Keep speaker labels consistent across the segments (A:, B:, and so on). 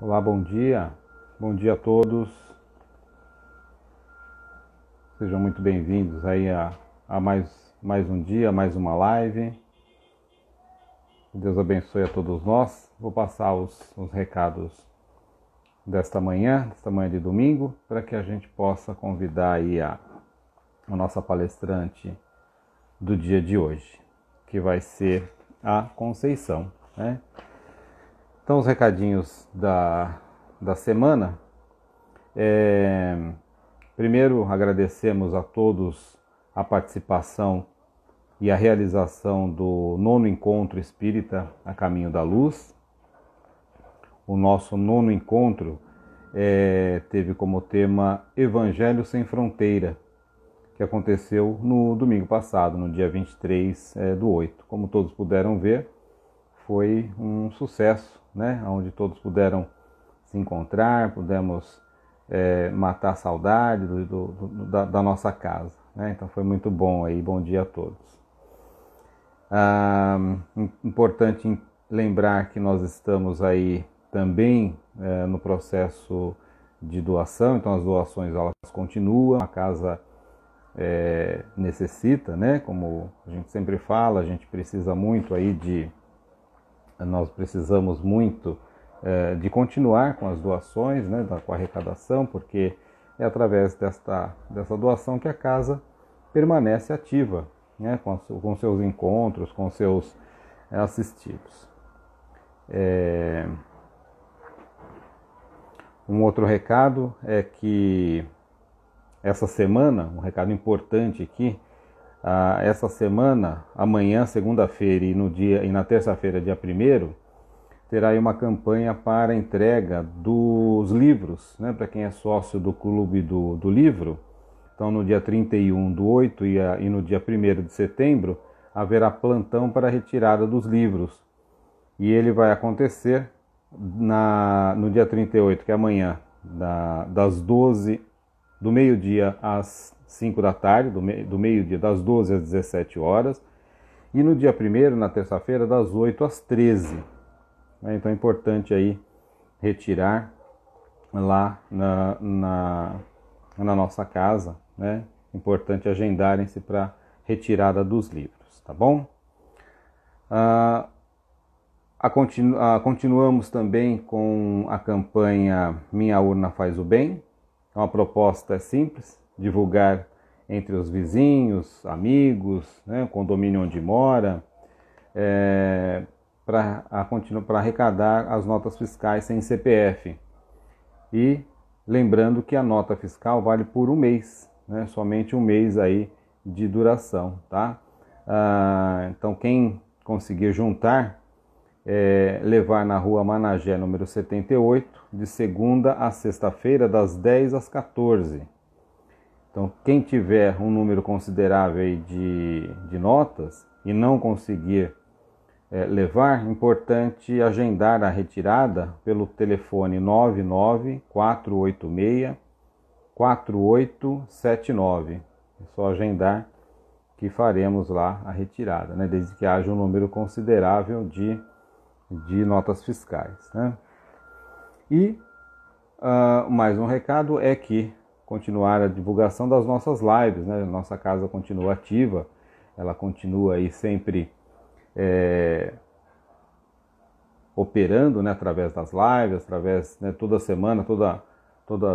A: Olá, bom dia a todos, sejam muito bem-vindos aí a mais um dia, mais uma live. Que Deus abençoe a todos nós. Vou passar os recados desta manhã de domingo, para que a gente possa convidar aí a nossa palestrante do dia de hoje, que vai ser a Conceição, né? Então, os recadinhos da semana. Primeiro, agradecemos a todos a participação e a realização do 9º Encontro Espírita a Caminho da Luz. O nosso 9º encontro teve como tema Evangelho Sem Fronteira, que aconteceu no domingo passado, no dia 23/8. Como todos puderam ver, foi um sucesso, né? Onde todos puderam se encontrar, pudemos matar a saudade da nossa casa, né? Então foi muito bom aí, bom dia a todos. Importante lembrar que nós estamos aí também no processo de doação, então as doações elas continuam, a casa necessita, né? Como a gente sempre fala, a gente precisa muito aí nós precisamos muito de continuar com as doações, né, com a arrecadação, porque é através dessa doação que a casa permanece ativa, né, com seus encontros, com seus assistidos. Um outro recado é que essa semana, um recado importante aqui, essa semana, amanhã, segunda-feira e na terça-feira, dia 1º, terá aí uma campanha para entrega dos livros, né, para quem é sócio do Clube do Livro. Então, no dia 31/8 e no dia 1º de setembro, haverá plantão para a retirada dos livros. E ele vai acontecer no dia 38, que é amanhã, do meio-dia às 5 da tarde, do meio-dia das 12 às 17 horas, e no dia 1º, na terça-feira, das 8 às 13. Então é importante aí retirar lá na nossa casa, né? Importante agendarem-se para retirada dos livros, tá bom? Continuamos também com a campanha Minha Urna Faz o Bem. Então a proposta é simples, divulgar entre os vizinhos, amigos, né, o condomínio onde mora, para arrecadar as notas fiscais sem CPF. E lembrando que a nota fiscal vale por um mês, né, somente um mês aí de duração, tá? Então quem conseguir juntar, levar na rua Managé, número 78, de segunda a sexta-feira, das 10 às 14. Então, quem tiver um número considerável aí de notas e não conseguir levar, importante agendar a retirada pelo telefone 99486-4879. É só agendar que faremos lá a retirada, né? Desde que haja um número considerável de notas fiscais, né? E mais um recado é que continuar a divulgação das nossas lives, né? Nossa casa continua ativa, ela continua aí sempre operando, né? Através das lives, né? Toda semana,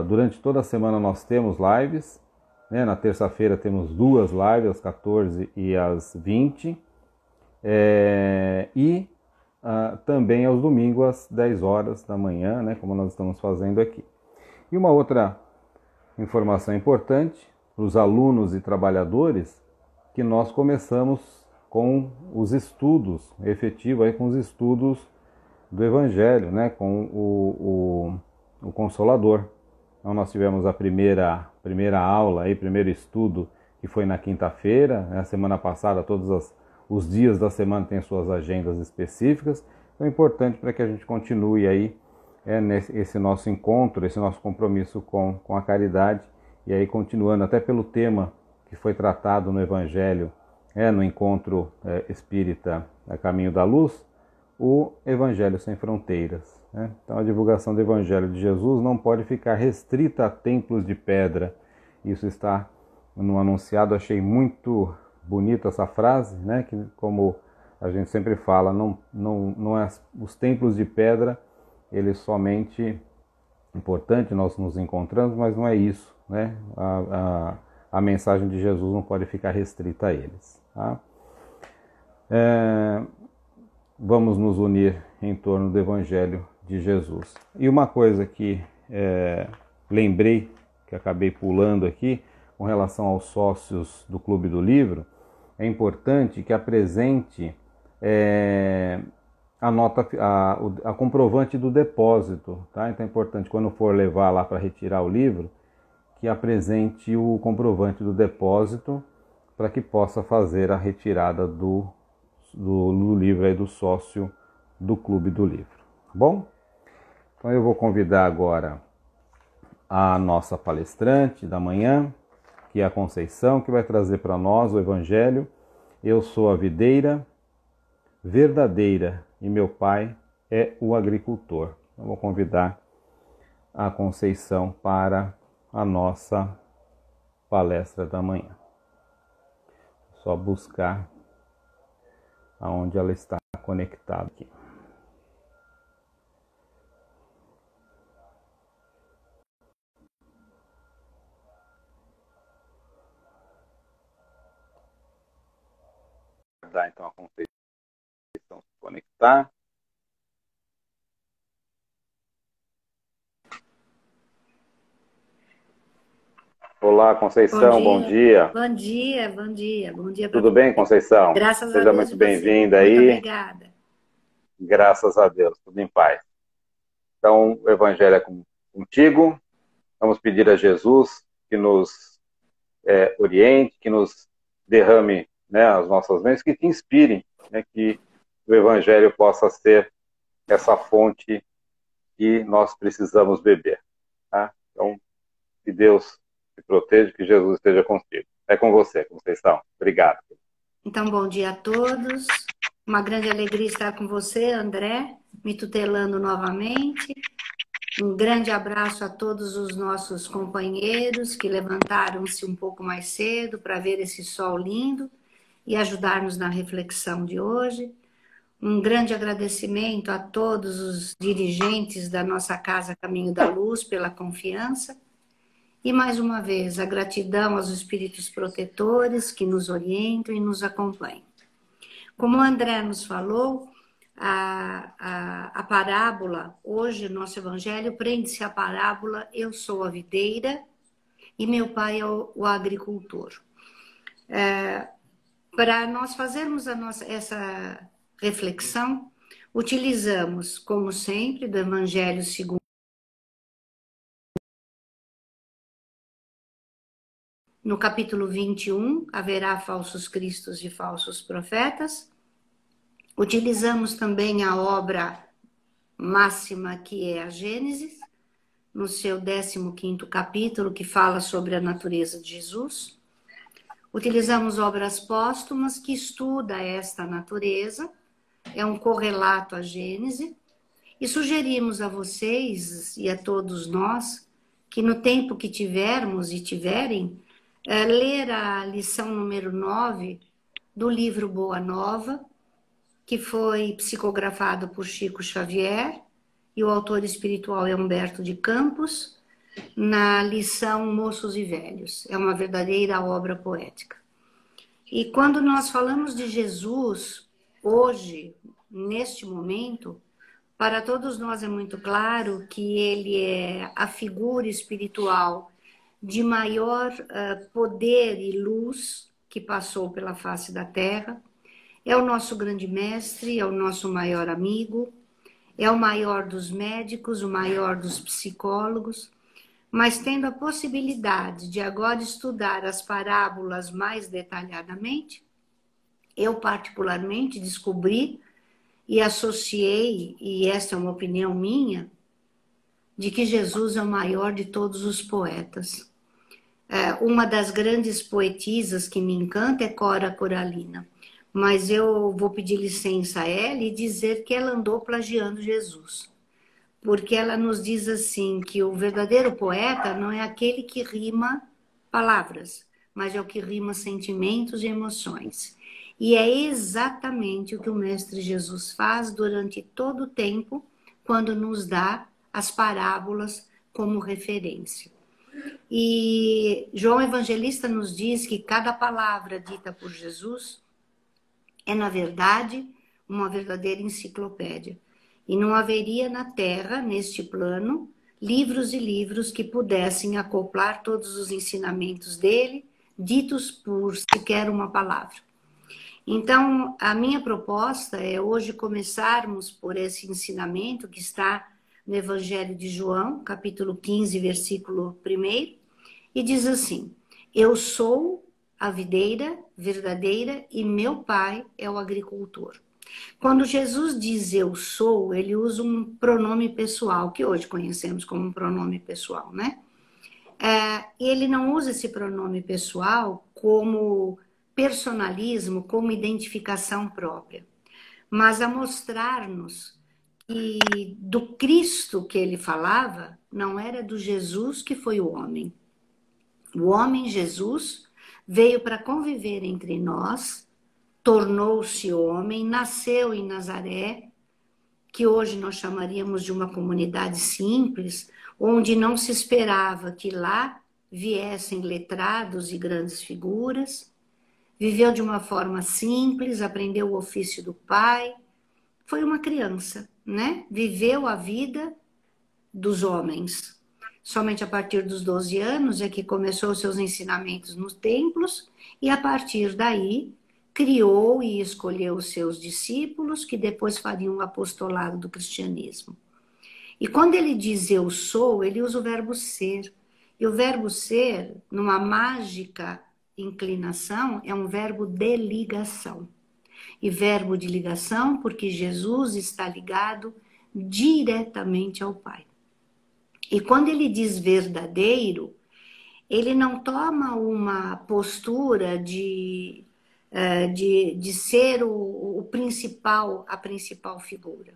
A: durante toda a semana nós temos lives, né? Na terça-feira temos 2 lives, às 14 e às 20, também aos domingos às 10 horas da manhã, né, como nós estamos fazendo aqui. E uma outra informação importante para os alunos e trabalhadores, que nós começamos com os estudos efetivos, aí, com os estudos do Evangelho, né, com o Consolador. Então nós tivemos a primeira aula, primeiro estudo, que foi na quinta-feira, né, semana passada, os dias da semana têm suas agendas específicas. Então é importante para que a gente continue aí esse nosso encontro, esse nosso compromisso com a caridade, e aí continuando até pelo tema que foi tratado no Evangelho, no encontro espírita a Caminho da Luz, o Evangelho Sem Fronteiras, né? Então a divulgação do Evangelho de Jesus não pode ficar restrita a templos de pedra. Isso está no anunciado. Achei muito bonita essa frase, né? Que, como a gente sempre fala, não é os templos de pedra, eles somente importante, nós nos encontramos, mas não é isso, né? A mensagem de Jesus não pode ficar restrita a eles, tá? Vamos nos unir em torno do Evangelho de Jesus. E uma coisa que lembrei, que acabei pulando aqui, com relação aos sócios do Clube do Livro, é importante que apresente a comprovante do depósito, tá? Então é importante, quando for levar lá para retirar o livro, que apresente o comprovante do depósito para que possa fazer a retirada do livro aí, do sócio do Clube do Livro. Tá bom? Então eu vou convidar agora a nossa palestrante da manhã, que é a Conceição, que vai trazer para nós o Evangelho. Eu sou a videira verdadeira e meu pai é o agricultor. Eu vou convidar a Conceição para a nossa palestra da manhã. Só buscar aonde ela está conectada aqui. Dá então a Conceição se conectar. Olá, Conceição, bom dia.
B: Bom dia, bom dia. Bom dia para
A: Tudo bem, Conceição?
B: Graças
A: Seja
B: a Deus.
A: muito bem-vinda aí.
B: Muito obrigada.
A: Graças a Deus, tudo em paz. Então, o Evangelho é contigo. Vamos pedir a Jesus que nos oriente, que nos derrame, né, as nossas mentes, que te inspirem, né, que o Evangelho possa ser essa fonte que nós precisamos beber. Tá? Então, que Deus te proteja, que Jesus esteja contigo. É com você, Conceição. Obrigado.
B: Então, bom dia a todos. Uma grande alegria estar com você, André, me tutelando novamente. Um grande abraço a todos os nossos companheiros que levantaram-se um pouco mais cedo para ver esse sol lindo e ajudar-nos na reflexão de hoje. Um grande agradecimento a todos os dirigentes da nossa Casa Caminho da Luz pela confiança. E mais uma vez, a gratidão aos espíritos protetores que nos orientam e nos acompanham. Como o André nos falou, a parábola, hoje o nosso evangelho prende-se à parábola Eu sou a videira e meu pai é o agricultor. Para nós fazermos essa reflexão, utilizamos, como sempre, do Evangelho segundo no capítulo 21, haverá falsos cristos e falsos profetas. Utilizamos também a obra máxima que é a Gênesis, no seu 15º capítulo, que fala sobre a natureza de Jesus. Utilizamos obras póstumas que estuda esta natureza, é um correlato à Gênese, e sugerimos a vocês e a todos nós que no tempo que tivermos e tiverem, ler a lição número 9 do livro Boa Nova, que foi psicografado por Chico Xavier, e o autor espiritual é Humberto de Campos, na lição Moços e Velhos. É uma verdadeira obra poética. E quando nós falamos de Jesus, hoje, neste momento, para todos nós é muito claro que ele é a figura espiritual de maior poder e luz que passou pela face da Terra. É o nosso grande mestre, é o nosso maior amigo, é o maior dos médicos, o maior dos psicólogos, mas tendo a possibilidade de agora estudar as parábolas mais detalhadamente, eu particularmente descobri e associei, e esta é uma opinião minha, de que Jesus é o maior de todos os poetas. Uma das grandes poetisas que me encanta é Cora Coralina, mas eu vou pedir licença a ela e dizer que ela andou plagiando Jesus. Porque ela nos diz assim, que o verdadeiro poeta não é aquele que rima palavras, mas é o que rima sentimentos e emoções. E é exatamente o que o Mestre Jesus faz durante todo o tempo, quando nos dá as parábolas como referência. E João Evangelista nos diz que cada palavra dita por Jesus é, na verdade, uma verdadeira enciclopédia. E não haveria na Terra, neste plano, livros e livros que pudessem acoplar todos os ensinamentos dele, ditos por sequer uma palavra. Então, a minha proposta é hoje começarmos por esse ensinamento que está no Evangelho de João, capítulo 15, versículo 1, e diz assim: eu sou a videira verdadeira e meu pai é o agricultor. Quando Jesus diz eu sou, ele usa um pronome pessoal, que hoje conhecemos como um pronome pessoal, né? Ele não usa esse pronome pessoal como personalismo, como identificação própria, mas a mostrar-nos que do Cristo que ele falava não era do Jesus que foi o homem. O homem Jesus veio para conviver entre nós, tornou-se homem, nasceu em Nazaré, que hoje nós chamaríamos de uma comunidade simples, onde não se esperava que lá viessem letrados e grandes figuras. Viveu de uma forma simples, aprendeu o ofício do pai, foi uma criança, né? Viveu a vida dos homens. Somente a partir dos 12 anos é que começou seus ensinamentos nos templos e a partir daí criou e escolheu os seus discípulos que depois fariam o apostolado do cristianismo. E quando ele diz eu sou, ele usa o verbo ser. E o verbo ser, numa mágica inclinação, é um verbo de ligação. E verbo de ligação porque Jesus está ligado diretamente ao Pai. E quando ele diz verdadeiro, ele não toma uma postura de ser o principal, a principal figura.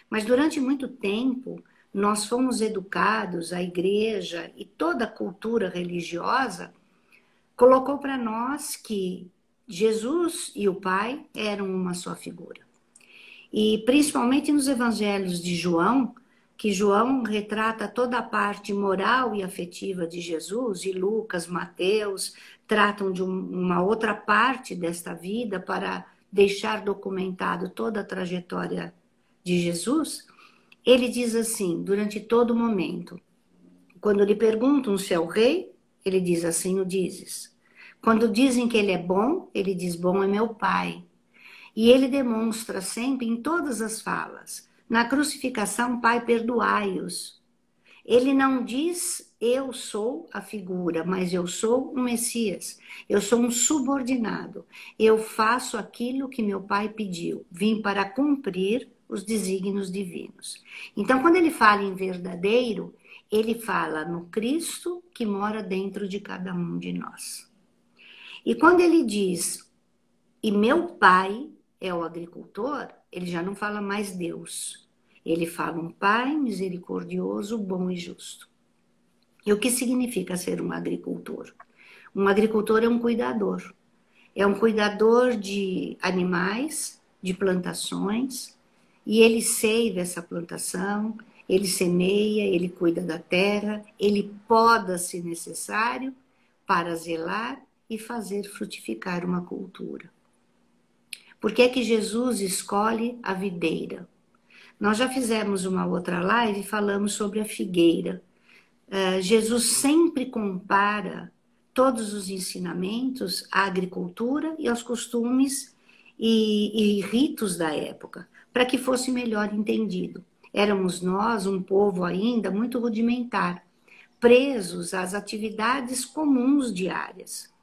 B: Mas durante muito tempo, nós fomos educados, a igreja e toda a cultura religiosa colocou para nós que Jesus e o Pai eram uma só figura. E principalmente nos evangelhos de João, que João retrata toda a parte moral e afetiva de Jesus, e Lucas, Mateus tratam de uma outra parte desta vida para deixar documentado toda a trajetória de Jesus. Ele diz assim, durante todo o momento, quando lhe perguntam se é o rei, ele diz assim o dizes. Quando dizem que ele é bom, ele diz bom é meu pai. E ele demonstra sempre em todas as falas, na crucificação, Pai, perdoai-os. Ele não diz eu sou a figura, mas eu sou um Messias. Eu sou um subordinado. Eu faço aquilo que meu Pai pediu. Vim para cumprir os desígnios divinos. Então, quando ele fala em verdadeiro, ele fala no Cristo que mora dentro de cada um de nós. E quando ele diz, e meu Pai é o agricultor, ele já não fala mais Deus. Ele fala um Pai misericordioso, bom e justo. E o que significa ser um agricultor? Um agricultor é um cuidador. É um cuidador de animais, de plantações, e ele seiva essa plantação, ele semeia, ele cuida da terra, ele poda se necessário para zelar e fazer frutificar uma cultura. Por que é que Jesus escolhe a videira? Nós já fizemos uma outra live e falamos sobre a figueira. Jesus sempre compara todos os ensinamentos à agricultura e aos costumes e ritos da época, para que fosse melhor entendido. Éramos nós, um povo ainda muito rudimentar, presos às atividades comuns diárias.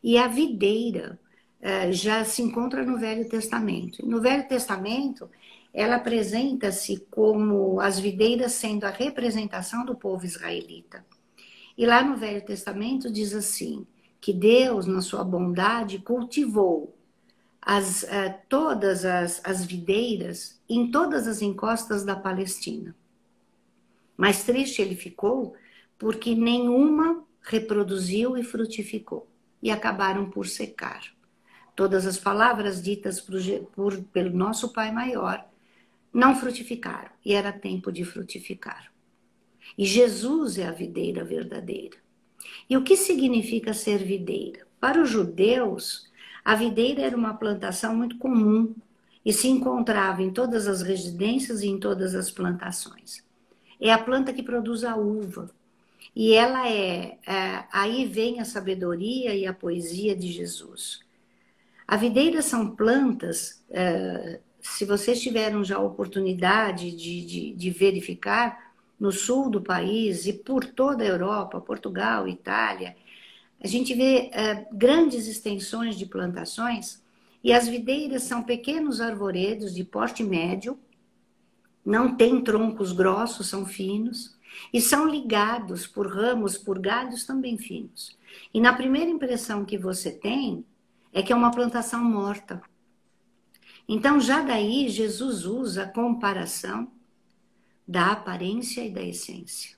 B: E a videira já se encontra no Velho Testamento. No Velho Testamento, ela apresenta-se como as videiras sendo a representação do povo israelita. E lá no Velho Testamento diz assim, que Deus, na sua bondade, cultivou todas as videiras em todas as encostas da Palestina. Mas triste ele ficou porque nenhuma reproduziu e frutificou, e acabaram por secar. Todas as palavras ditas pelo nosso Pai Maior não frutificaram, e era tempo de frutificar. E Jesus é a videira verdadeira. E o que significa ser videira? Para os judeus, a videira era uma plantação muito comum e se encontrava em todas as residências e em todas as plantações. É a planta que produz a uva. E ela aí vem a sabedoria e a poesia de Jesus. A videira são plantas, se vocês tiveram já a oportunidade de verificar, no sul do país e por toda a Europa, Portugal, Itália, a gente vê grandes extensões de plantações, e as videiras são pequenos arvoredos de porte médio, não têm troncos grossos, são finos, e são ligados por ramos, por galhos também finos. E na primeira impressão que você tem, é que é uma plantação morta. Então, já daí, Jesus usa a comparação da aparência e da essência.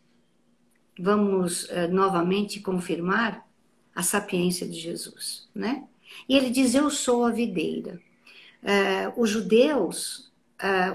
B: Vamos novamente confirmar a sapiência de Jesus, né? E ele diz, eu sou a videira. Os judeus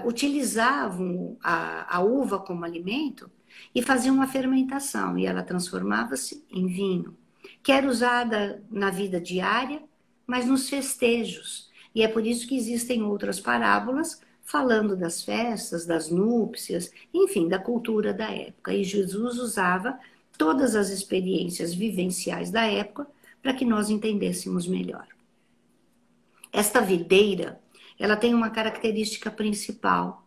B: utilizavam a uva como alimento e faziam uma fermentação, e ela transformava-se em vinho, que era usada na vida diária, mas nos festejos. E é por isso que existem outras parábolas falando das festas, das núpcias, enfim, da cultura da época. E Jesus usava todas as experiências vivenciais da época para que nós entendêssemos melhor. Esta videira, ela tem uma característica principal.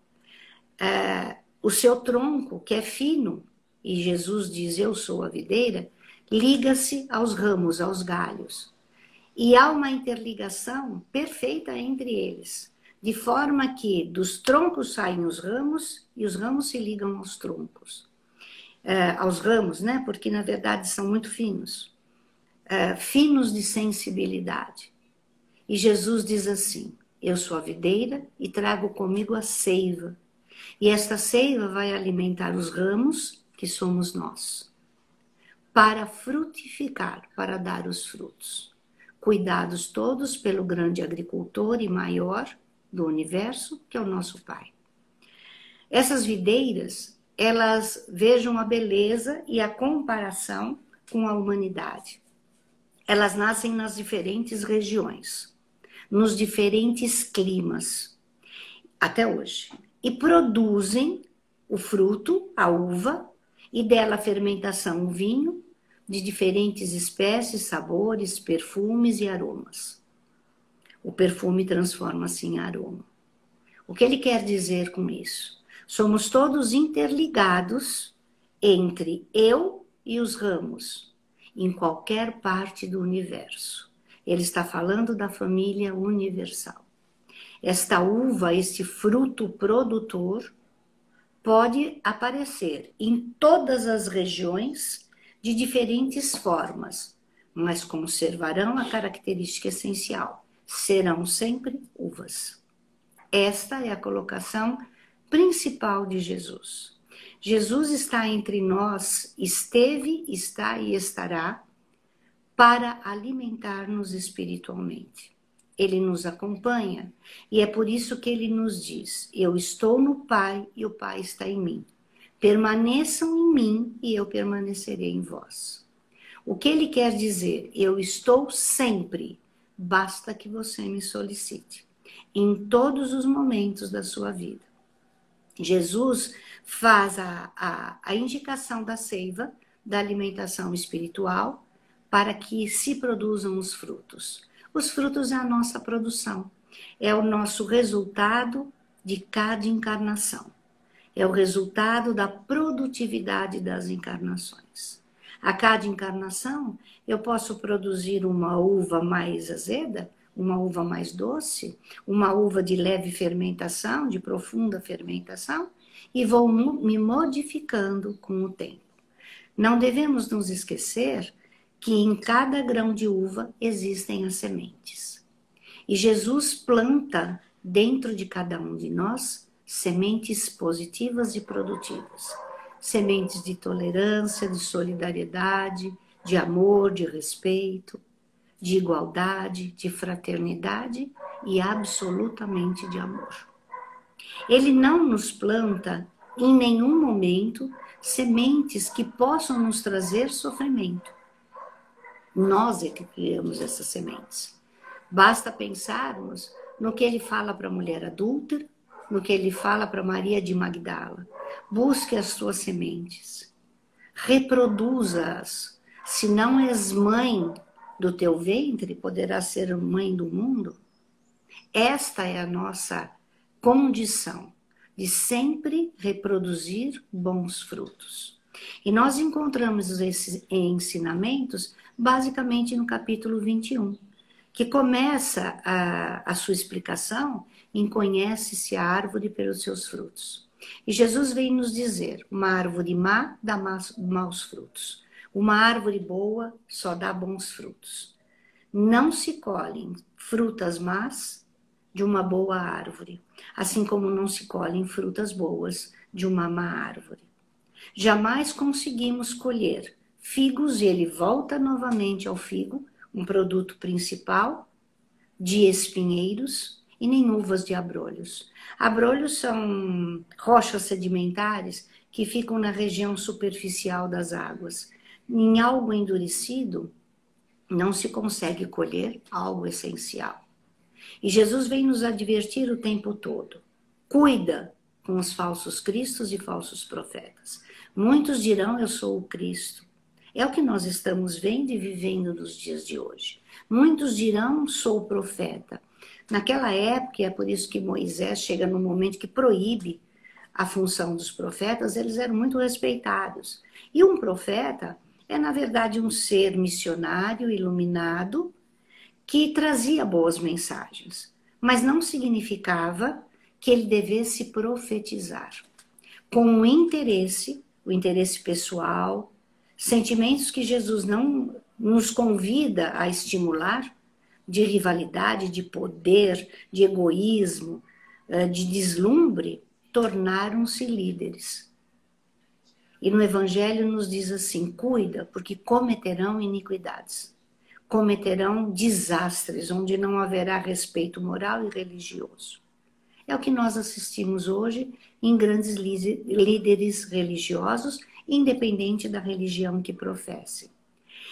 B: O seu tronco, que é fino, e Jesus diz, eu sou a videira, liga-se aos ramos, aos galhos. E há uma interligação perfeita entre eles, de forma que dos troncos saem os ramos e os ramos se ligam aos troncos. Aos ramos, né? Porque na verdade são muito finos. Finos de sensibilidade. E Jesus diz assim, eu sou a videira e trago comigo a seiva. E esta seiva vai alimentar os ramos, que somos nós, para frutificar, para dar os frutos. Cuidados todos pelo grande agricultor e maior do universo, que é o nosso Pai. Essas videiras, elas vejam a beleza e a comparação com a humanidade. Elas nascem nas diferentes regiões, nos diferentes climas, até hoje. E produzem o fruto, a uva, e dela a fermentação, o vinho, de diferentes espécies, sabores, perfumes e aromas. O perfume transforma-se em aroma. O que ele quer dizer com isso? Somos todos interligados entre eu e os ramos, em qualquer parte do universo. Ele está falando da família universal. Esta uva, este fruto produtor, pode aparecer em todas as regiões de diferentes formas, mas conservarão a característica essencial. Serão sempre uvas. Esta é a colocação principal de Jesus. Jesus está entre nós, esteve, está e estará para alimentar-nos espiritualmente. Ele nos acompanha e é por isso que ele nos diz, eu estou no Pai e o Pai está em mim. Permaneçam em mim e eu permanecerei em vós. O que ele quer dizer? Eu estou sempre, basta que você me solicite, em todos os momentos da sua vida. Jesus faz a indicação da seiva, da alimentação espiritual, para que se produzam os frutos. Os frutos é a nossa produção, é o nosso resultado de cada encarnação. É o resultado da produtividade das encarnações. A cada encarnação, eu posso produzir uma uva mais azeda, uma uva mais doce, uma uva de leve fermentação, de profunda fermentação, e vou me modificando com o tempo. Não devemos nos esquecer que em cada grão de uva existem as sementes. E Jesus planta dentro de cada um de nós sementes positivas e produtivas. Sementes de tolerância, de solidariedade, de amor, de respeito, de igualdade, de fraternidade e absolutamente de amor. Ele não nos planta em nenhum momento sementes que possam nos trazer sofrimento. Nós é que criamos essas sementes. Basta pensarmos no que ele fala para a mulher adúltera, no que ele fala para Maria de Magdala. Busque as suas sementes, reproduza-as. Se não és mãe do teu ventre, poderás ser mãe do mundo. Esta é a nossa condição de sempre reproduzir bons frutos. E nós encontramos esses ensinamentos basicamente no capítulo 21, que começa a sua explicação em conhece-se a árvore pelos seus frutos. E Jesus vem nos dizer, uma árvore má dá maus frutos, uma árvore boa só dá bons frutos. Não se colhem frutas más de uma boa árvore, assim como não se colhem frutas boas de uma má árvore. Jamais conseguimos colher figos, e ele volta novamente ao figo, um produto principal, de espinheiros, e nem uvas de abrolhos. Abrolhos são rochas sedimentares que ficam na região superficial das águas. Em algo endurecido, não se consegue colher algo essencial. E Jesus vem nos advertir o tempo todo. Cuida com os falsos cristos e falsos profetas. Muitos dirão, eu sou o Cristo. É o que nós estamos vendo e vivendo nos dias de hoje. Muitos dirão, sou o profeta. Naquela época, é por isso que Moisés chega no momento que proíbe a função dos profetas, eles eram muito respeitados. E um profeta é, na verdade, um ser missionário, iluminado, que trazia boas mensagens, mas não significava que ele devesse profetizar. Com o interesse pessoal, sentimentos que Jesus não nos convida a estimular, de rivalidade, de poder, de egoísmo, de deslumbre, tornaram-se líderes. E no Evangelho nos diz assim, cuida, porque cometerão iniquidades. Cometerão desastres, onde não haverá respeito moral e religioso. É o que nós assistimos hoje em grandes líderes religiosos, independente da religião que professem.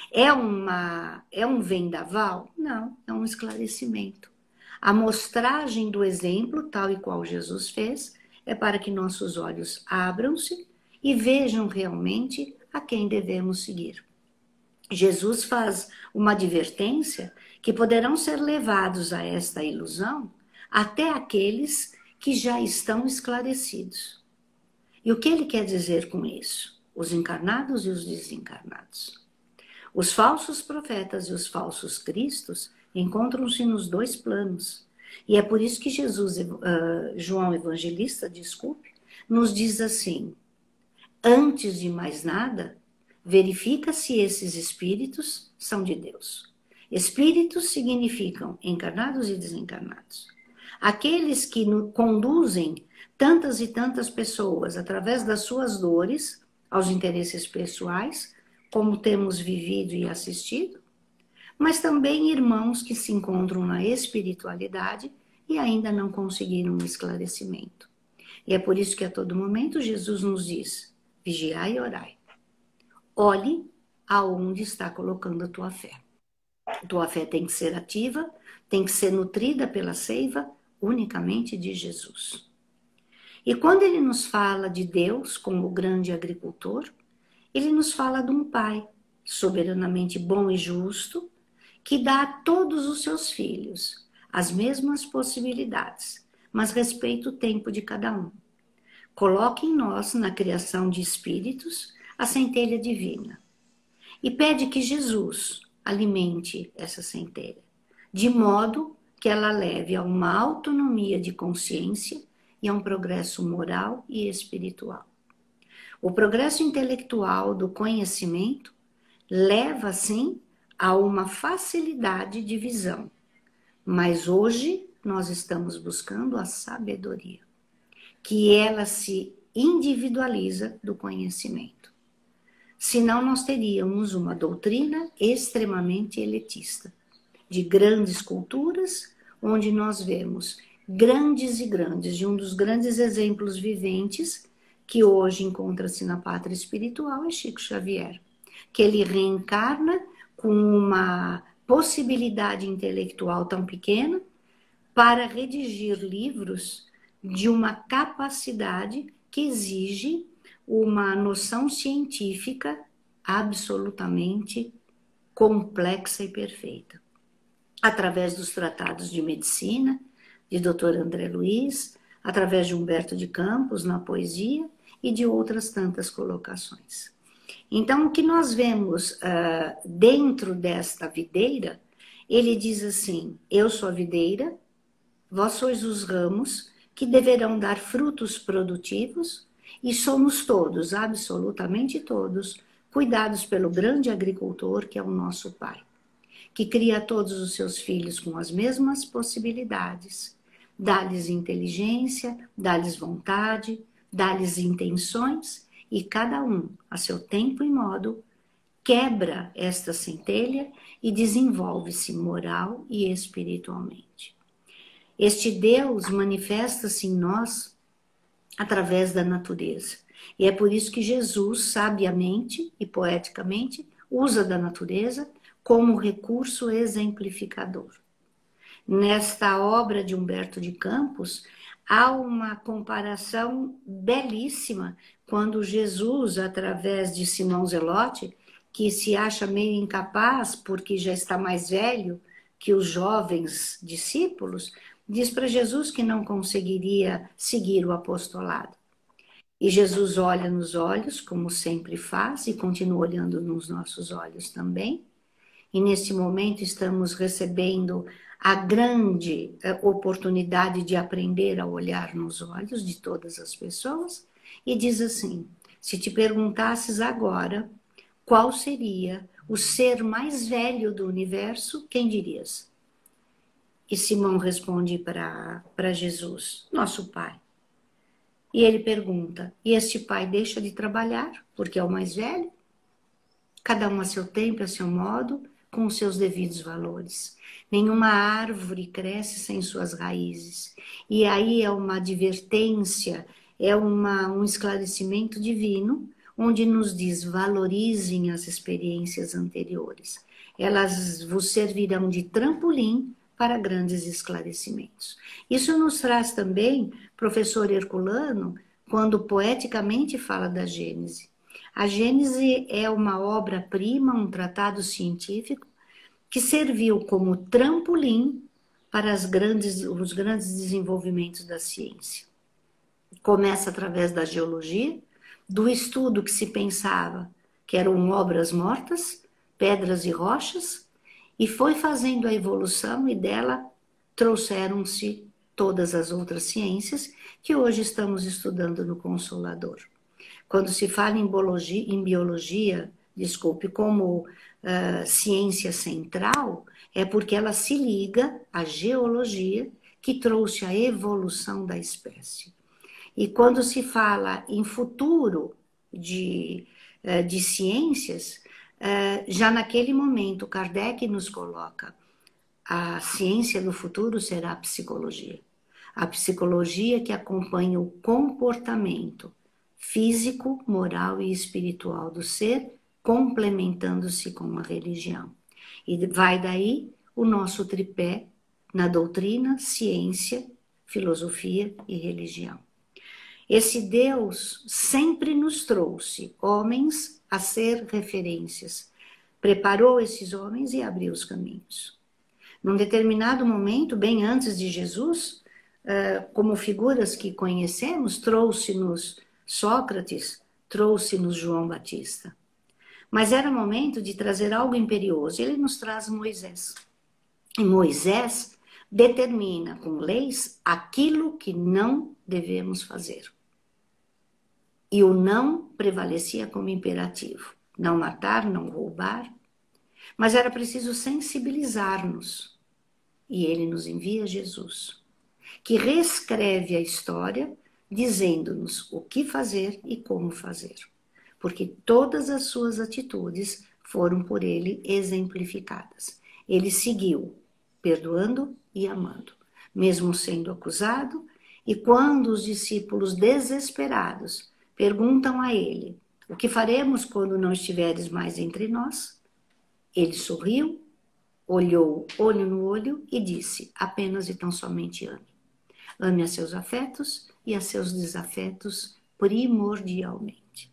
B: É um vendaval? Não, é um esclarecimento. A mostragem do exemplo, tal e qual Jesus fez, é para que nossos olhos abram-se e vejam realmente a quem devemos seguir. Jesus faz uma advertência que poderão ser levados a esta ilusão até aqueles que já estão esclarecidos. E o que ele quer dizer com isso? Os encarnados e os desencarnados. Os falsos profetas e os falsos cristos encontram-se nos dois planos. E é por isso que João Evangelista, nos diz assim, antes de mais nada, verifica se esses espíritos são de Deus. Espíritos significam encarnados e desencarnados. Aqueles que conduzem tantas e tantas pessoas através das suas dores aos interesses pessoais, como temos vivido e assistido, mas também irmãos que se encontram na espiritualidade e ainda não conseguiram um esclarecimento. E é por isso que a todo momento Jesus nos diz, vigiai e orai. Olhe aonde está colocando a tua fé. A tua fé tem que ser ativa, tem que ser nutrida pela seiva unicamente de Jesus. E quando ele nos fala de Deus como o grande agricultor, ele nos fala de um pai soberanamente bom e justo, que dá a todos os seus filhos as mesmas possibilidades, mas respeita o tempo de cada um. Coloca em nós, na criação de espíritos, a centelha divina. E pede que Jesus alimente essa centelha, de modo que ela leve a uma autonomia de consciência e a um progresso moral e espiritual. O progresso intelectual do conhecimento leva, sim, a uma facilidade de visão, Mas hoje nós estamos buscando a sabedoria, que ela se individualiza do conhecimento. Senão nós teríamos uma doutrina extremamente elitista, de grandes culturas, onde nós vemos grandes e grandes, de um dos grandes exemplos viventes que hoje encontra-se na pátria espiritual é Chico Xavier, que ele reencarna com uma possibilidade intelectual tão pequena para redigir livros de uma capacidade que exige uma noção científica absolutamente complexa e perfeita. Através dos tratados de medicina, de Dr. André Luiz, através de Humberto de Campos na poesia e de outras tantas colocações. Então, o que nós vemos dentro desta videira, ele diz assim: eu sou a videira, vós sois os ramos que deverão dar frutos produtivos, e somos todos, absolutamente todos, cuidados pelo grande agricultor que é o nosso Pai, que cria todos os seus filhos com as mesmas possibilidades, dá-lhes inteligência, dá-lhes vontade, dá-lhes intenções, e cada um, a seu tempo e modo, quebra esta centelha e desenvolve-se moral e espiritualmente. Este Deus manifesta-se em nós através da natureza. E é por isso que Jesus, sabiamente e poeticamente, usa da natureza como recurso exemplificador. Nesta obra de Humberto de Campos, há uma comparação belíssima quando Jesus, através de Simão Zelote, que se acha meio incapaz porque já está mais velho que os jovens discípulos, diz para Jesus que não conseguiria seguir o apostolado. E Jesus olha nos olhos, como sempre faz, e continua olhando nos nossos olhos também. E nesse momento estamos recebendo a grande oportunidade de aprender a olhar nos olhos de todas as pessoas. E diz assim: se te perguntasses agora qual seria o ser mais velho do universo, quem dirias? E Simão responde para Jesus: nosso Pai. E ele pergunta: e este Pai deixa de trabalhar porque é o mais velho? Cada um a seu tempo, a seu modo, com os seus devidos valores. Nenhuma árvore cresce sem suas raízes. E aí é uma advertência, é um esclarecimento divino, onde nos diz: valorizem as experiências anteriores. Elas vos servirão de trampolim para grandes esclarecimentos. Isso nos traz também, professor Herculano, quando poeticamente fala da Gênese. A Gênese é uma obra-prima, um tratado científico, que serviu como trampolim para os grandes desenvolvimentos da ciência. Começa através da geologia, do estudo que se pensava que eram obras mortas, pedras e rochas, e foi fazendo a evolução, e dela trouxeram-se todas as outras ciências que hoje estamos estudando no Consolador. Quando se fala em biologia, como ciência central, é porque ela se liga à geologia, que trouxe a evolução da espécie. E quando se fala em futuro de ciências, já naquele momento Kardec nos coloca: a ciência do futuro será a psicologia. A psicologia que acompanha o comportamento físico, moral e espiritual do ser, complementando-se com a religião. E vai daí o nosso tripé na doutrina, ciência, filosofia e religião. Esse Deus sempre nos trouxe homens a ser referências. Preparou esses homens e abriu os caminhos. Num determinado momento, bem antes de Jesus, como figuras que conhecemos, trouxe-nos Sócrates, trouxe-nos João Batista. Mas era momento de trazer algo imperioso. Ele nos traz Moisés. E Moisés determina com leis aquilo que não devemos fazer. E o não prevalecia como imperativo. Não matar, não roubar. Mas era preciso sensibilizar-nos e ele nos envia Jesus, que reescreve a história, dizendo-nos o que fazer e como fazer, porque todas as suas atitudes foram por ele exemplificadas. Ele seguiu, perdoando e amando, mesmo sendo acusado, e quando os discípulos desesperados perguntam a ele: o que faremos quando não estiveres mais entre nós? Ele sorriu, olhou olho no olho e disse: apenas e tão somente ame. Ame a seus afetos e a seus desafetos primordialmente.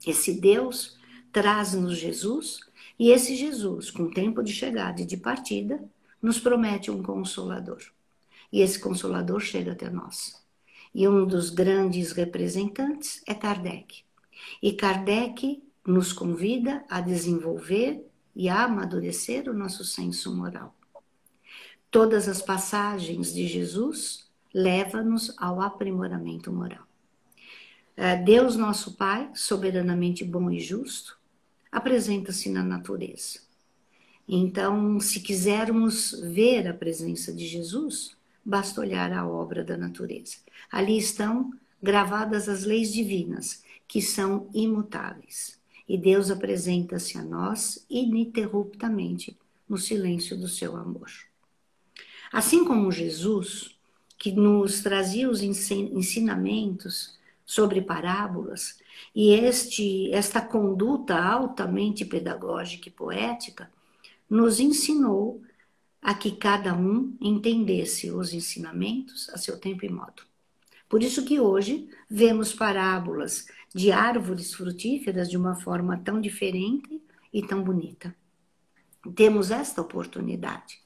B: Esse Deus traz-nos Jesus, e esse Jesus, com tempo de chegada e de partida, nos promete um Consolador. E esse Consolador chega até nós. E um dos grandes representantes é Kardec. E Kardec nos convida a desenvolver e a amadurecer o nosso senso moral. Todas as passagens de Jesus levam-nos ao aprimoramento moral. Deus, nosso Pai, soberanamente bom e justo, apresenta-se na natureza. Então, se quisermos ver a presença de Jesus, basta olhar a obra da natureza. Ali estão gravadas as leis divinas, que são imutáveis. E Deus apresenta-se a nós ininterruptamente no silêncio do seu amor. Assim como Jesus, que nos trazia os ensinamentos sobre parábolas, e esta conduta altamente pedagógica e poética nos ensinou a que cada um entendesse os ensinamentos a seu tempo e modo. Por isso que hoje vemos parábolas de árvores frutíferas de uma forma tão diferente e tão bonita. Temos esta oportunidade.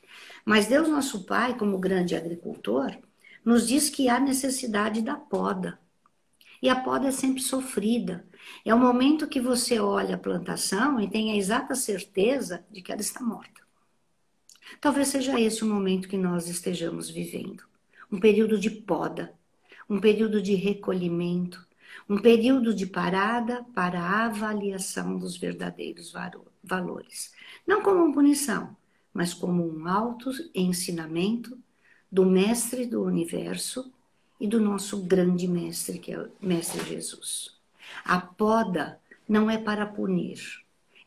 B: Mas Deus, nosso Pai, como grande agricultor, nos diz que há necessidade da poda. E a poda é sempre sofrida. É o momento que você olha a plantação e tem a exata certeza de que ela está morta. Talvez seja esse o momento que nós estejamos vivendo. Um período de poda, um período de recolhimento, um período de parada para a avaliação dos verdadeiros valores. Não como uma punição, mas como um auto-ensinamento do Mestre do Universo e do nosso grande Mestre, que é o Mestre Jesus. A poda não é para punir,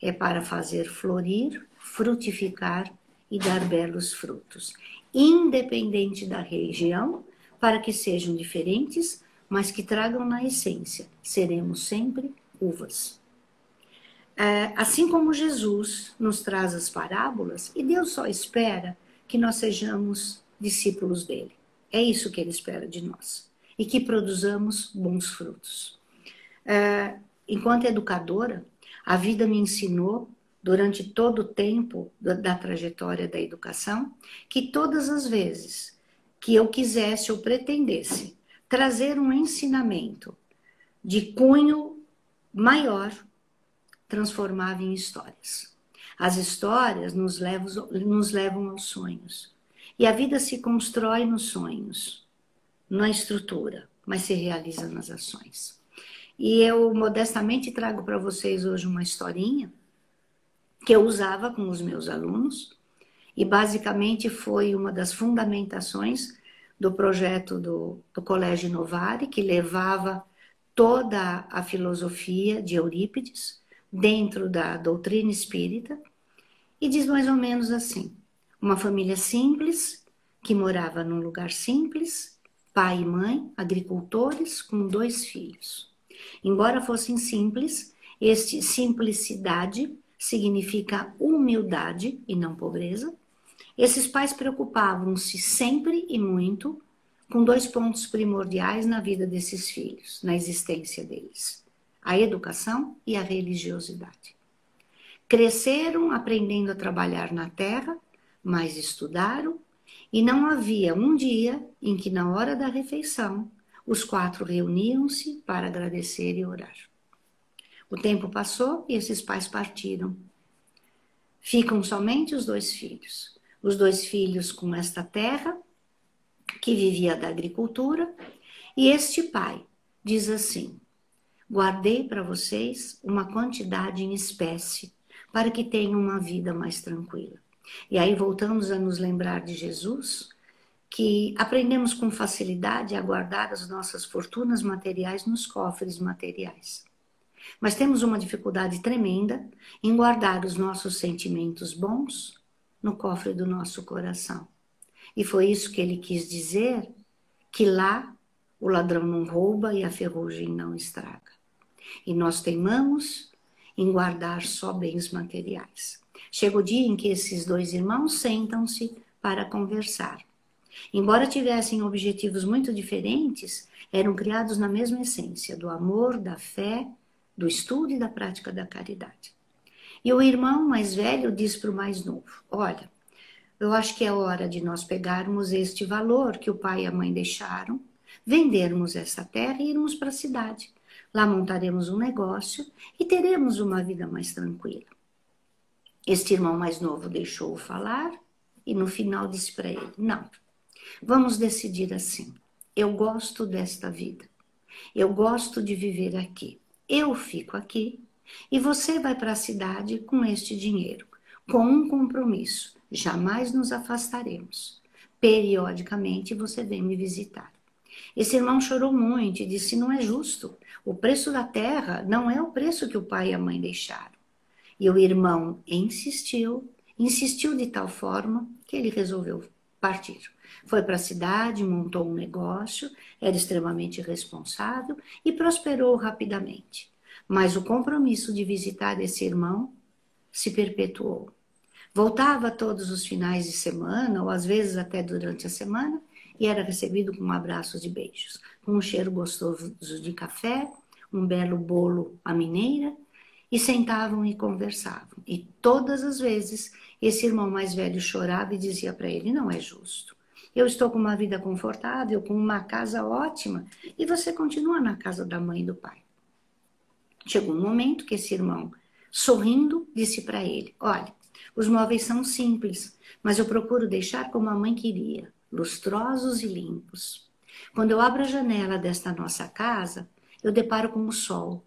B: é para fazer florir, frutificar e dar belos frutos, independente da região, para que sejam diferentes, mas que tragam na essência, seremos sempre uvas. Assim como Jesus nos traz as parábolas, e Deus só espera que nós sejamos discípulos dele. É isso que ele espera de nós. E que produzamos bons frutos. Enquanto educadora, a vida me ensinou, durante todo o tempo da trajetória da educação, que todas as vezes que eu quisesse ou pretendesse trazer um ensinamento de cunho maior, transformava em histórias. As histórias nos levam aos sonhos. E a vida se constrói nos sonhos, na estrutura, mas se realiza nas ações. E eu modestamente trago para vocês hoje uma historinha que eu usava com os meus alunos, e basicamente foi uma das fundamentações do projeto do Colégio Novare, que levava toda a filosofia de Eurípides dentro da doutrina espírita, e diz mais ou menos assim: uma família simples, que morava num lugar simples, pai e mãe, agricultores, com 2 filhos. Embora fossem simples, simplicidade significa humildade e não pobreza. Esses pais preocupavam-se sempre e muito com 2 pontos primordiais na vida desses filhos, na existência deles: a educação e a religiosidade. Cresceram aprendendo a trabalhar na terra, mas estudaram, e não havia um dia em que, na hora da refeição, os 4 reuniam-se para agradecer e orar. O tempo passou e esses pais partiram. Ficam somente os 2 filhos. Os 2 filhos com esta terra, que vivia da agricultura, e este pai diz assim: guardei para vocês uma quantidade em espécie, para que tenham uma vida mais tranquila. E aí voltamos a nos lembrar de Jesus, que aprendemos com facilidade a guardar as nossas fortunas materiais nos cofres materiais. Mas temos uma dificuldade tremenda em guardar os nossos sentimentos bons no cofre do nosso coração. E foi isso que ele quis dizer, que lá o ladrão não rouba e a ferrugem não estraga. E nós teimamos em guardar só bens materiais. Chega o dia em que esses dois irmãos sentam-se para conversar. Embora tivessem objetivos muito diferentes, eram criados na mesma essência, do amor, da fé, do estudo e da prática da caridade. E o irmão mais velho diz para o mais novo: olha, eu acho que é hora de nós pegarmos este valor que o pai e a mãe deixaram, vendermos essa terra e irmos para a cidade. Lá montaremos um negócio e teremos uma vida mais tranquila. Este irmão mais novo deixou-o falar e no final disse para ele: não, vamos decidir assim. Eu gosto desta vida. Eu gosto de viver aqui. Eu fico aqui e você vai para a cidade com este dinheiro, com um compromisso. Jamais nos afastaremos. Periodicamente você vem me visitar. Esse irmão chorou muito e disse: não é justo. O preço da terra não é o preço que o pai e a mãe deixaram. E o irmão insistiu de tal forma que ele resolveu partir. Foi para a cidade, montou um negócio, era extremamente responsável e prosperou rapidamente. Mas o compromisso de visitar esse irmão se perpetuou. Voltava todos os finais de semana, ou às vezes até durante a semana, e era recebido com abraços e beijos, com um cheiro gostoso de café, um belo bolo à mineira, e sentavam e conversavam. E todas as vezes esse irmão mais velho chorava e dizia para ele: não é justo. Eu estou com uma vida confortável, com uma casa ótima, e você continua na casa da mãe e do pai. Chegou um momento que esse irmão, sorrindo, disse para ele: olha, os móveis são simples, mas eu procuro deixar como a mãe queria, lustrosos e limpos. Quando eu abro a janela desta nossa casa, eu deparo com o sol.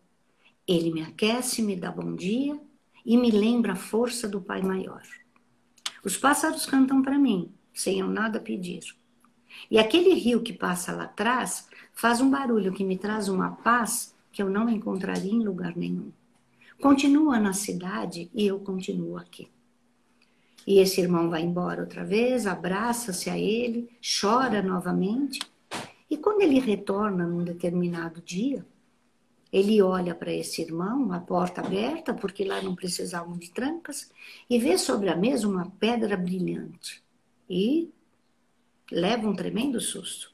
B: Ele me aquece, me dá bom dia e me lembra a força do Pai Maior. Os pássaros cantam para mim, sem eu nada pedir. E aquele rio que passa lá atrás faz um barulho que me traz uma paz que eu não encontraria em lugar nenhum. Continua na cidade e eu continuo aqui. E esse irmão vai embora outra vez, abraça-se a ele, chora novamente. E quando ele retorna num determinado dia, ele olha para esse irmão, a porta aberta, porque lá não precisavam de trancas, e vê sobre a mesa uma pedra brilhante. E leva um tremendo susto.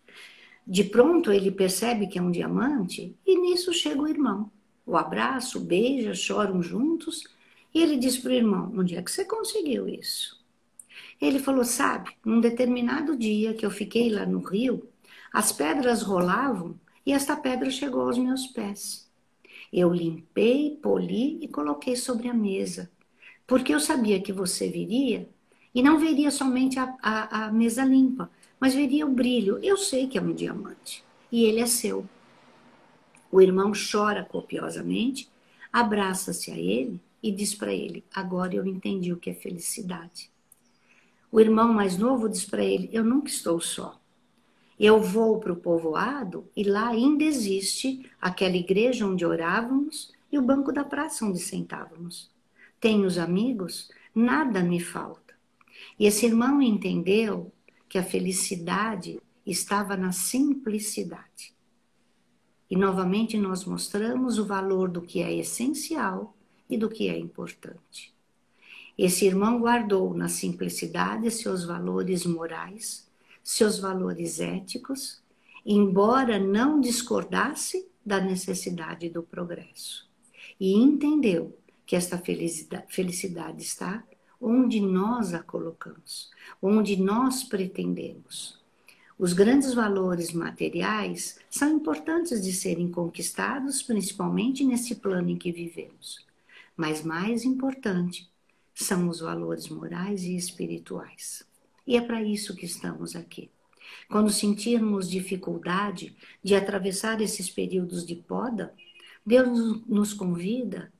B: De pronto ele percebe que é um diamante, e nisso chega o irmão. O abraça, o beija, choram juntos, e ele diz para o irmão: onde é que você conseguiu isso? Ele falou: sabe, num determinado dia que eu fiquei lá no rio, as pedras rolavam e esta pedra chegou aos meus pés. Eu limpei, poli e coloquei sobre a mesa, porque eu sabia que você viria e não veria somente a mesa limpa, mas veria o brilho. Eu sei que é um diamante e ele é seu. O irmão chora copiosamente, abraça-se a ele e diz para ele: agora eu entendi o que é felicidade. O irmão mais novo diz para ele: eu nunca estou só. Eu vou para o povoado e lá ainda existe aquela igreja onde orávamos e o banco da praça onde sentávamos. Tenho os amigos, nada me falta. E esse irmão entendeu que a felicidade estava na simplicidade. E novamente nós mostramos o valor do que é essencial e do que é importante. Esse irmão guardou na simplicidade seus valores morais, seus valores éticos, embora não discordasse da necessidade do progresso. E entendeu que esta felicidade está onde nós a colocamos, onde nós pretendemos. Os grandes valores materiais são importantes de serem conquistados, principalmente nesse plano em que vivemos. Mas mais importante são os valores morais e espirituais. E é para isso que estamos aqui. Quando sentirmos dificuldade de atravessar esses períodos de poda, Deus nos convida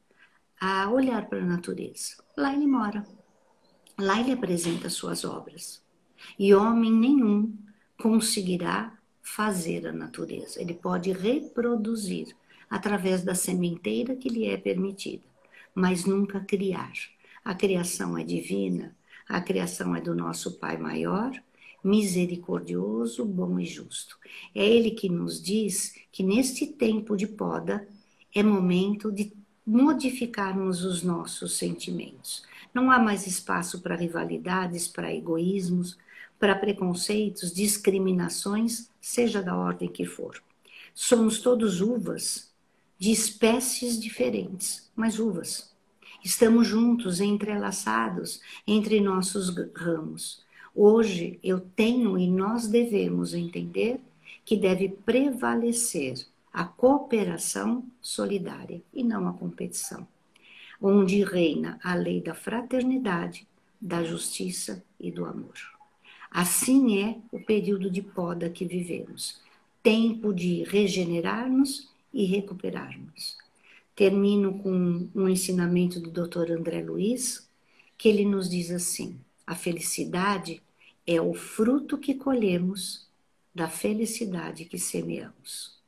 B: a olhar para a natureza. Lá ele mora. Lá ele apresenta suas obras. E homem nenhum conseguirá fazer a natureza. Ele pode reproduzir através da sementeira que lhe é permitida, mas nunca criar. A criação é divina, a criação é do nosso Pai maior, misericordioso, bom e justo. É Ele que nos diz que neste tempo de poda é momento de modificarmos os nossos sentimentos. Não há mais espaço para rivalidades, para egoísmos, para preconceitos, discriminações, seja da ordem que for. Somos todos uvas de espécies diferentes, mas uvas. Estamos juntos, entrelaçados entre nossos ramos. Hoje eu tenho e nós devemos entender que deve prevalecer a cooperação solidária e não a competição, onde reina a lei da fraternidade, da justiça e do amor. Assim é o período de poda que vivemos, tempo de regenerar-nos e recuperarmos. Termino com um ensinamento do Dr. André Luiz, que ele nos diz assim: a felicidade é o fruto que colhemos da felicidade que semeamos.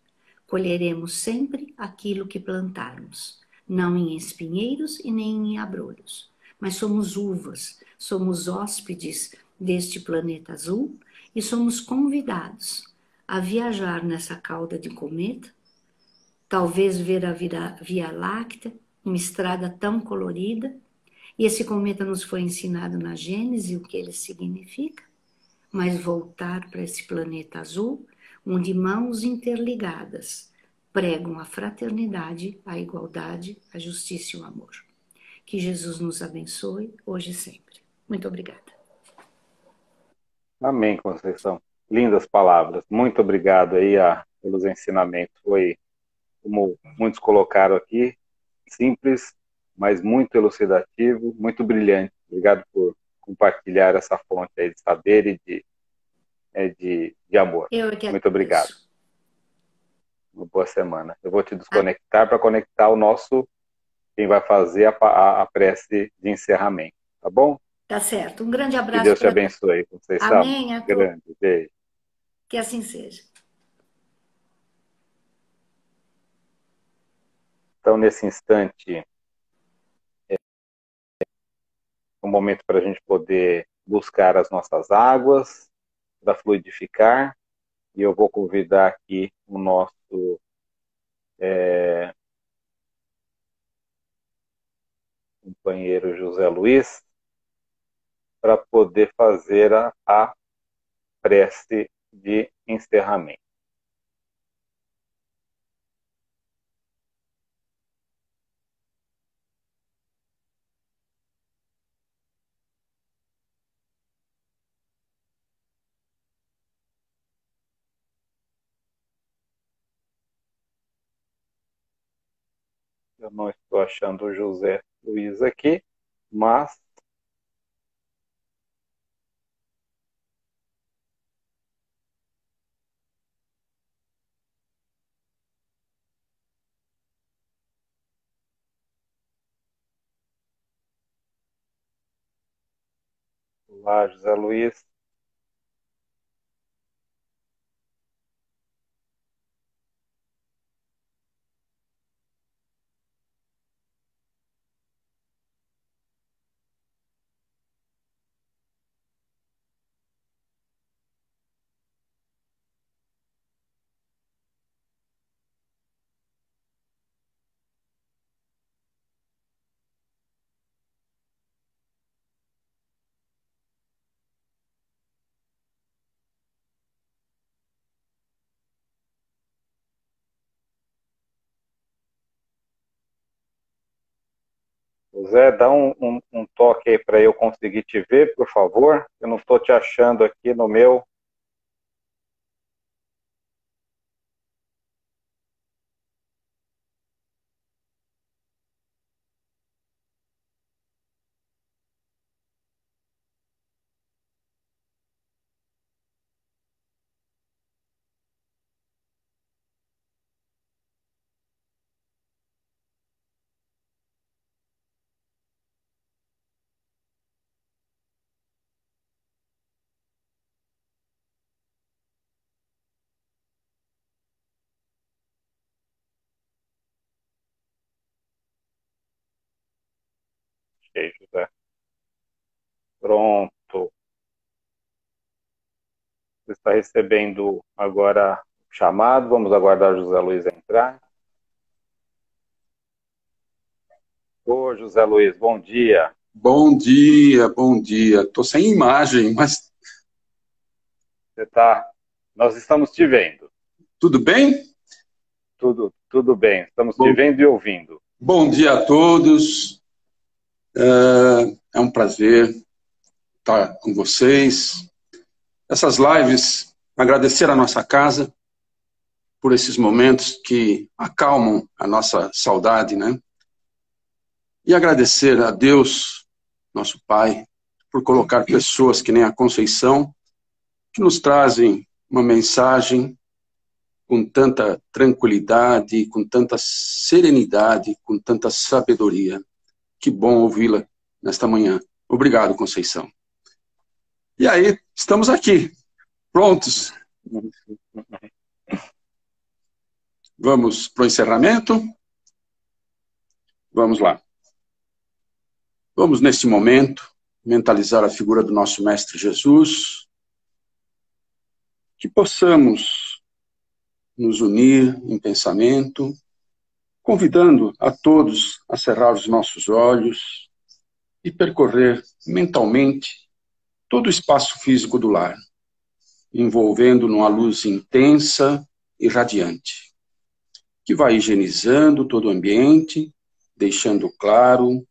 B: Colheremos sempre aquilo que plantarmos, não em espinheiros e nem em abrolhos, mas somos uvas, somos hóspedes deste planeta azul e somos convidados a viajar nessa cauda de cometa, talvez ver a Via Láctea, uma estrada tão colorida, e esse cometa nos foi ensinado na Gênese o que ele significa, mas voltar para esse planeta azul, onde mãos interligadas pregam a fraternidade, a igualdade, a justiça e o amor. Que Jesus nos abençoe, hoje e sempre. Muito obrigada.
A: Amém, Conceição. Lindas palavras. Muito obrigado aí pelos ensinamentos. Foi, como muitos colocaram aqui, simples, mas muito elucidativo, muito brilhante. Obrigado por compartilhar essa fonte aí de saber e de amor.
B: Eu que
A: Muito obrigado.
B: agradeço.
A: Uma boa semana. Eu vou te desconectar para conectar o nosso, quem vai fazer a prece de encerramento. Tá bom?
B: Tá certo. Um grande
A: Que
B: abraço
A: Deus te
B: para todos.
A: abençoe, Conceição.
B: Amém a todos.
A: Grande beijo.
B: Que assim seja.
A: Então, nesse instante, é um momento para a gente poder buscar as nossas águas, para fluidificar, e eu vou convidar aqui o nosso companheiro José Luiz para poder fazer a prece de encerramento. Eu não estou achando o José Luiz aqui, mas lá, José Luiz. José, dá um toque aí para eu conseguir te ver, por favor. Eu não estou te achando aqui no meu. Ok, José. Pronto. Você está recebendo agora o chamado. Vamos aguardar José Luiz entrar. Ô, José Luiz, bom dia.
C: Bom dia, bom dia. Estou sem imagem, mas
A: Você tá... Nós estamos te vendo.
C: tudo bem?
A: Tudo bem. Estamos te vendo e ouvindo.
C: Bom dia a todos. É um prazer estar com vocês. Essas lives, agradecer a nossa casa por esses momentos que acalmam a nossa saudade, né? E agradecer a Deus, nosso Pai, por colocar pessoas que nem a Conceição, que nos trazem uma mensagem com tanta tranquilidade, com tanta serenidade, com tanta sabedoria. Que bom ouvi-la nesta manhã. Obrigado, Conceição. E aí, estamos aqui, prontos. Vamos para o encerramento? Vamos lá. Vamos, neste momento, mentalizar a figura do nosso Mestre Jesus, que possamos nos unir em pensamento, convidando a todos a cerrar os nossos olhos e percorrer mentalmente todo o espaço físico do lar, envolvendo numa luz intensa e radiante, que vai higienizando todo o ambiente, deixando claro,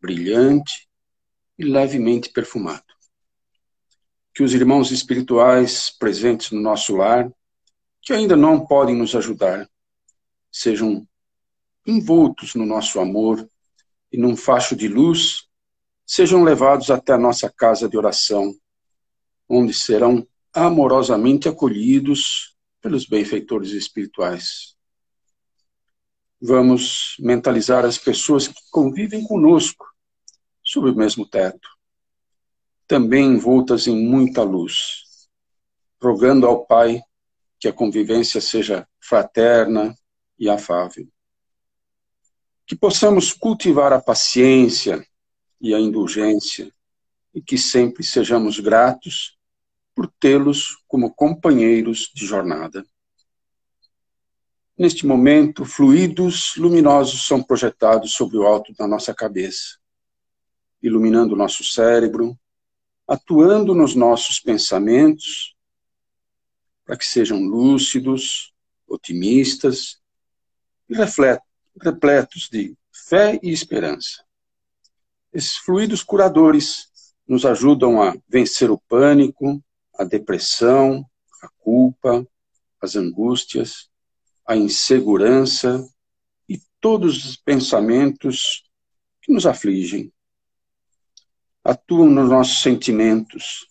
C: brilhante e levemente perfumado. Que os irmãos espirituais presentes no nosso lar, que ainda não podem nos ajudar, sejam envoltos no nosso amor e num facho de luz, sejam levados até a nossa casa de oração, onde serão amorosamente acolhidos pelos benfeitores espirituais. Vamos mentalizar as pessoas que convivem conosco sob o mesmo teto, também envoltas em muita luz, rogando ao Pai que a convivência seja fraterna e afável. Que possamos cultivar a paciência e a indulgência e que sempre sejamos gratos por tê-los como companheiros de jornada. Neste momento, fluidos luminosos são projetados sobre o alto da nossa cabeça, iluminando o nosso cérebro, atuando nos nossos pensamentos, para que sejam lúcidos, otimistas e repletos de fé e esperança. Esses fluidos curadores nos ajudam a vencer o pânico, a depressão, a culpa, as angústias, a insegurança e todos os pensamentos que nos afligem. Atuam nos nossos sentimentos,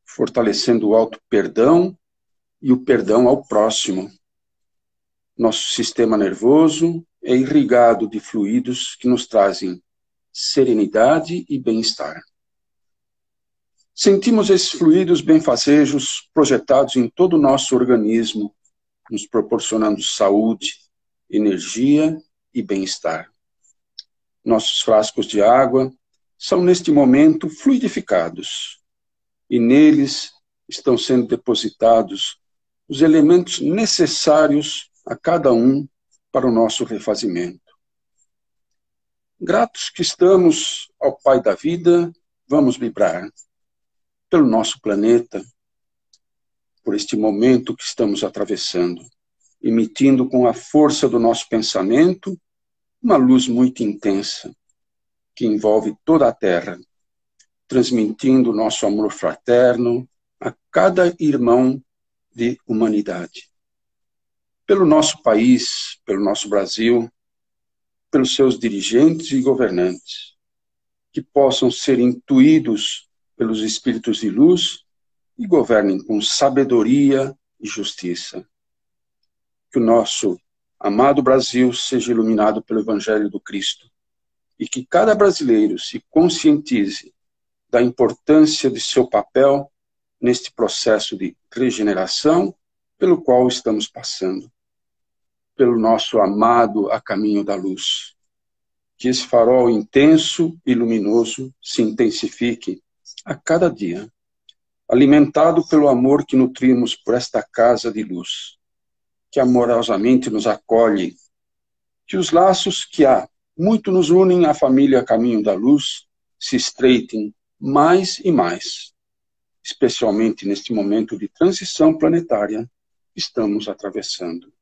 C: fortalecendo o auto-perdão e o perdão ao próximo. Nosso sistema nervoso é irrigado de fluidos que nos trazem serenidade e bem-estar. Sentimos esses fluidos benfazejos projetados em todo o nosso organismo, nos proporcionando saúde, energia e bem-estar. Nossos frascos de água são, neste momento, fluidificados, e neles estão sendo depositados os elementos necessários a cada um para o nosso refazimento. Gratos que estamos ao Pai da vida, vamos vibrar pelo nosso planeta, por este momento que estamos atravessando, emitindo com a força do nosso pensamento uma luz muito intensa, que envolve toda a Terra, transmitindo nosso amor fraterno a cada irmão de humanidade. Pelo nosso país, pelo nosso Brasil, pelos seus dirigentes e governantes, que possam ser intuídos pelos espíritos de luz e governem com sabedoria e justiça. Que o nosso amado Brasil seja iluminado pelo Evangelho do Cristo e que cada brasileiro se conscientize da importância de seu papel neste processo de regeneração pelo qual estamos passando, pelo nosso amado a caminho da luz. que esse farol intenso e luminoso se intensifique a cada dia, alimentado pelo amor que nutrimos por esta casa de luz, que amorosamente nos acolhe, que os laços que há muito nos unem à família Caminho da Luz se estreitem mais e mais, especialmente neste momento de transição planetária que estamos atravessando.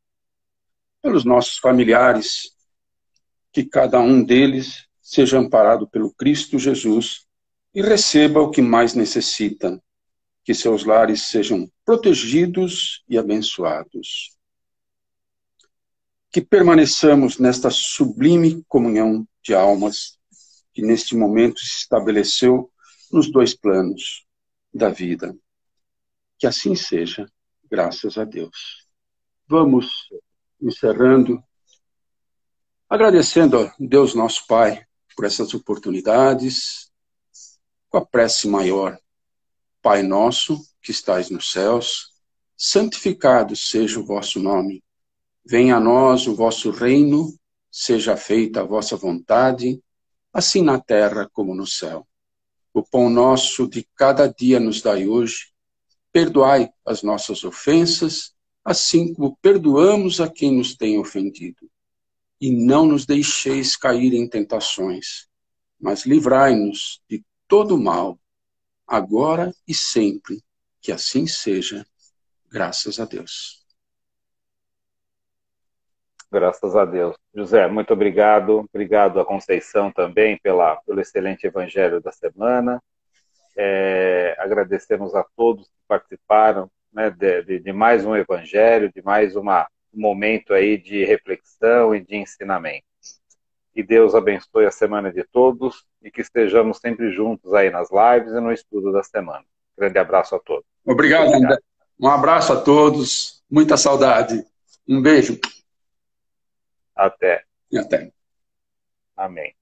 C: Pelos nossos familiares, que cada um deles seja amparado pelo Cristo Jesus e receba o que mais necessita, que seus lares sejam protegidos e abençoados. Que permaneçamos nesta sublime comunhão de almas que neste momento se estabeleceu nos dois planos da vida. Que assim seja, graças a Deus. Vamos encerrando, agradecendo a Deus nosso Pai por essas oportunidades, com a prece maior. Pai nosso, que estais nos céus, santificado seja o vosso nome. Venha a nós o vosso reino, seja feita a vossa vontade, assim na terra como no céu. O pão nosso de cada dia nos dai hoje. Perdoai as nossas ofensas, assim como perdoamos a quem nos tem ofendido. E não nos deixeis cair em tentações, mas livrai-nos de todo mal, agora e sempre, que assim seja, graças a Deus.
A: Graças a Deus. José, muito obrigado. Obrigado a Conceição também pelo excelente evangelho da semana. Agradecemos a todos que participaram, né, de mais um evangelho, de mais um momento aí de reflexão e de ensinamento. Que Deus abençoe a semana de todos e que estejamos sempre juntos aí nas lives e no estudo da semana. Grande abraço a todos.
C: Obrigado, André. Um abraço a todos. Muita saudade. Um beijo.
A: Até.
C: E até.
A: Amém.